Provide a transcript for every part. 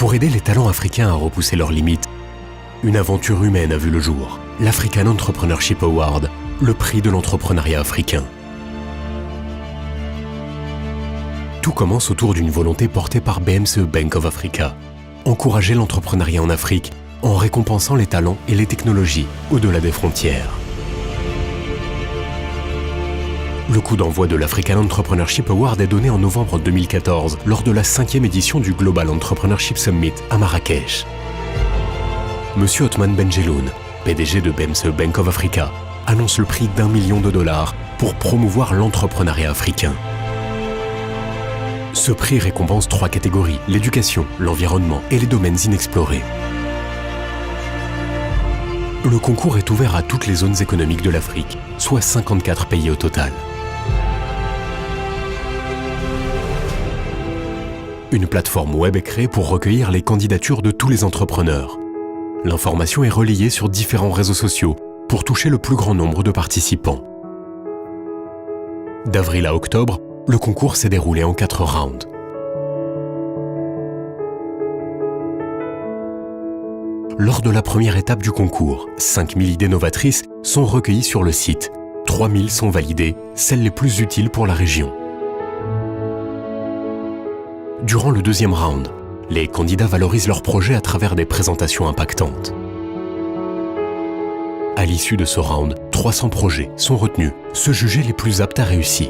Pour aider les talents africains à repousser leurs limites, une aventure humaine a vu le jour. L'African Entrepreneurship Award, le prix de l'entrepreneuriat africain. Tout commence autour d'une volonté portée par BMCE Bank of Africa. Encourager l'entrepreneuriat en Afrique en récompensant les talents et les technologies au-delà des frontières. Le coup d'envoi de l'African Entrepreneurship Award est donné en novembre 2014 lors de la 5e édition du Global Entrepreneurship Summit à Marrakech. Monsieur Othman Benjeloun, PDG de BMCE Bank of Africa, annonce le prix d'$1 million pour promouvoir l'entrepreneuriat africain. Ce prix récompense 3 catégories, l'éducation, l'environnement et les domaines inexplorés. Le concours est ouvert à toutes les zones économiques de l'Afrique, soit 54 pays au total. Une plateforme web est créée pour recueillir les candidatures de tous les entrepreneurs. L'information est relayée sur différents réseaux sociaux pour toucher le plus grand nombre de participants. D'avril à octobre, le concours s'est déroulé en 4 rounds. Lors de la première étape du concours, 5000 idées novatrices sont recueillies sur le site. 3000 sont validées, celles les plus utiles pour la région. Durant le deuxième round, les candidats valorisent leur projet à travers des présentations impactantes. À l'issue de ce round, 300 projets sont retenus, ceux jugés les plus aptes à réussir.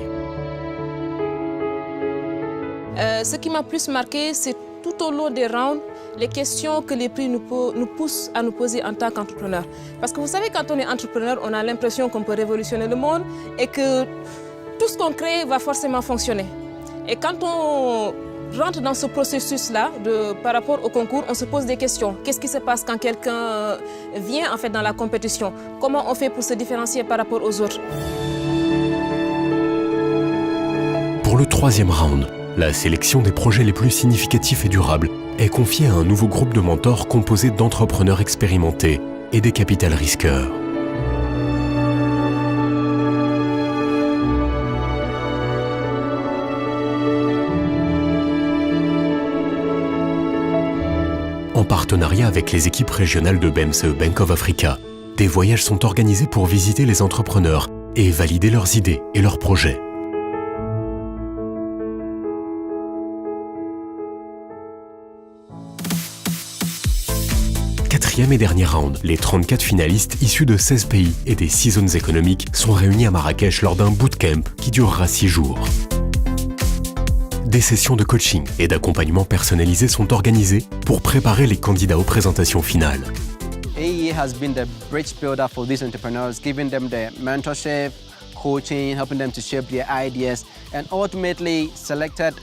Ce qui m'a plus marqué, c'est tout au long des rounds, les questions que les prix nous poussent à nous poser en tant qu'entrepreneurs. Parce que vous savez, quand on est entrepreneur, on a l'impression qu'on peut révolutionner le monde et que tout ce qu'on crée va forcément fonctionner. Et quand on rentre dans ce processus-là, par rapport au concours, on se pose des questions. Qu'est-ce qui se passe quand quelqu'un vient en fait dans la compétition? Comment on fait pour se différencier par rapport aux autres? Pour le troisième round, la sélection des projets les plus significatifs et durables est confiée à un nouveau groupe de mentors composé d'entrepreneurs expérimentés et des capital risqueurs. En partenariat avec les équipes régionales de BMCE Bank of Africa, des voyages sont organisés pour visiter les entrepreneurs et valider leurs idées et leurs projets. Quatrième et dernier round, les 34 finalistes issus de 16 pays et des 6 zones économiques sont réunis à Marrakech lors d'un bootcamp qui durera 6 jours. Des sessions de coaching et d'accompagnement personnalisé sont organisées pour préparer les candidats aux présentations finales. AE has been the bridge builder for these entrepreneurs, giving them the mentorship, coaching, helping them to shape their ideas, and ultimately selected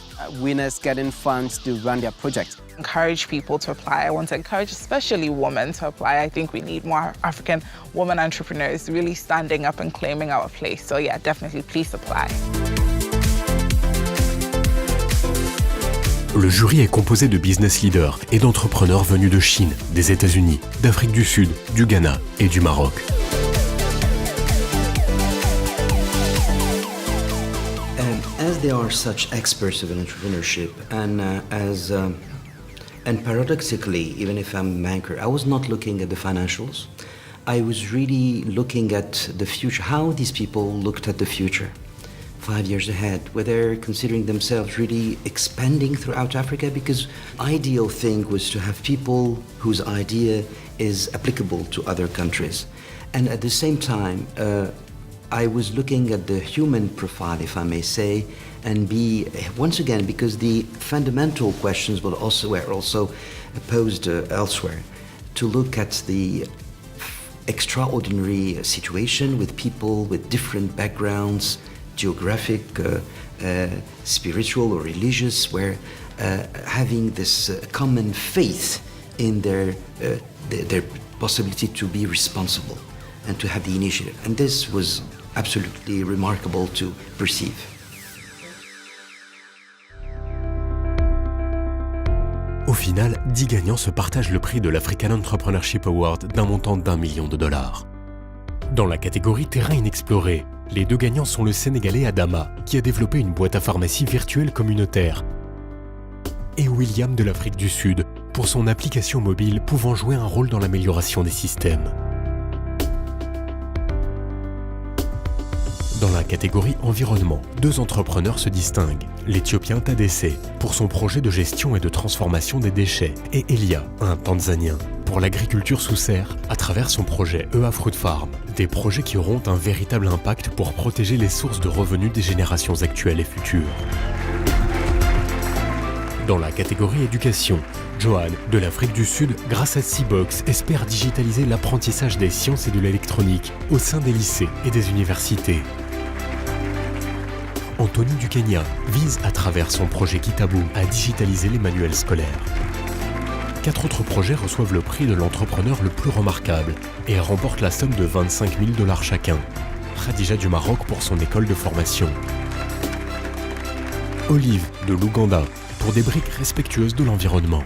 winners getting funds to run their projects. Encourage people to apply. I want to encourage especially women to apply. I think we need more African women entrepreneurs really standing up and claiming our place. So yeah, definitely please apply. Le jury est composé de business leaders et d'entrepreneurs venus de Chine, des États-Unis, d'Afrique du Sud, du Ghana et du Maroc. As they are such experts of entrepreneurship, and paradoxically, even if I'm a banker, I was not looking at the financials. I was really looking at the future, how these people looked at the future, 5 years ahead, whether considering themselves really expanding throughout Africa, because ideal thing was to have people whose idea is applicable to other countries. And at the same time, I was looking at the human profile, if I may say, and once again, because the fundamental questions were also posed elsewhere, to look at the extraordinary situation with people with different backgrounds, geographic, spiritual or religious, where having this common faith in their possibility to be responsible and to have the initiative. And this was absolutely remarkable to perceive. Au final, 10 gagnants se partagent le prix de l'African Entrepreneurship Award d'un montant d'$1 million. Dans la catégorie terrain inexploré, les 2 gagnants sont le Sénégalais Adama, qui a développé une boîte à pharmacie virtuelle communautaire, et William de l'Afrique du Sud, pour son application mobile pouvant jouer un rôle dans l'amélioration des systèmes. Dans la catégorie environnement, 2 entrepreneurs se distinguent. L'Éthiopien Tadesse pour son projet de gestion et de transformation des déchets et Elia, un Tanzanien, pour l'agriculture sous serre à travers son projet EA Fruit Farm. Des projets qui auront un véritable impact pour protéger les sources de revenus des générations actuelles et futures. Dans la catégorie éducation, Johan, de l'Afrique du Sud, grâce à Seabox, espère digitaliser l'apprentissage des sciences et de l'électronique au sein des lycées et des universités. Anthony du Kenya vise à travers son projet Kitabu à digitaliser les manuels scolaires. 4 autres projets reçoivent le prix de l'entrepreneur le plus remarquable et remportent la somme de 25 000 $ chacun. Khadija du Maroc pour son école de formation. Olive de l'Ouganda pour des briques respectueuses de l'environnement.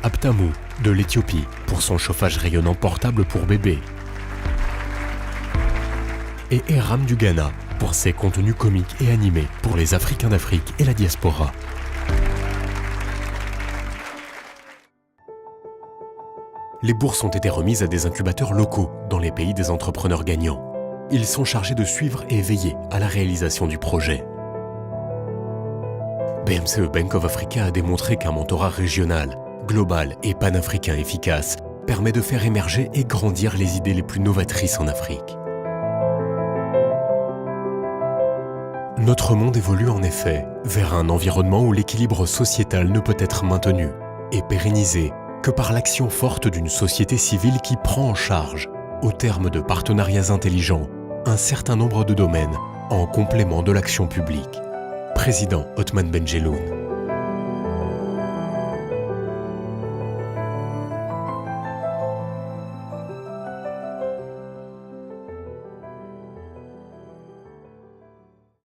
Aptamu de l'Éthiopie pour son chauffage rayonnant portable pour bébés. Et Eram du Ghana pour ses contenus comiques et animés pour les Africains d'Afrique et la diaspora. Les bourses ont été remises à des incubateurs locaux dans les pays des entrepreneurs gagnants. Ils sont chargés de suivre et veiller à la réalisation du projet. BMCE Bank of Africa a démontré qu'un mentorat régional, global et panafricain efficace permet de faire émerger et grandir les idées les plus novatrices en Afrique. Notre monde évolue en effet vers un environnement où l'équilibre sociétal ne peut être maintenu et pérennisé que par l'action forte d'une société civile qui prend en charge, au terme de partenariats intelligents, un certain nombre de domaines en complément de l'action publique. Président Othman Benjelloun.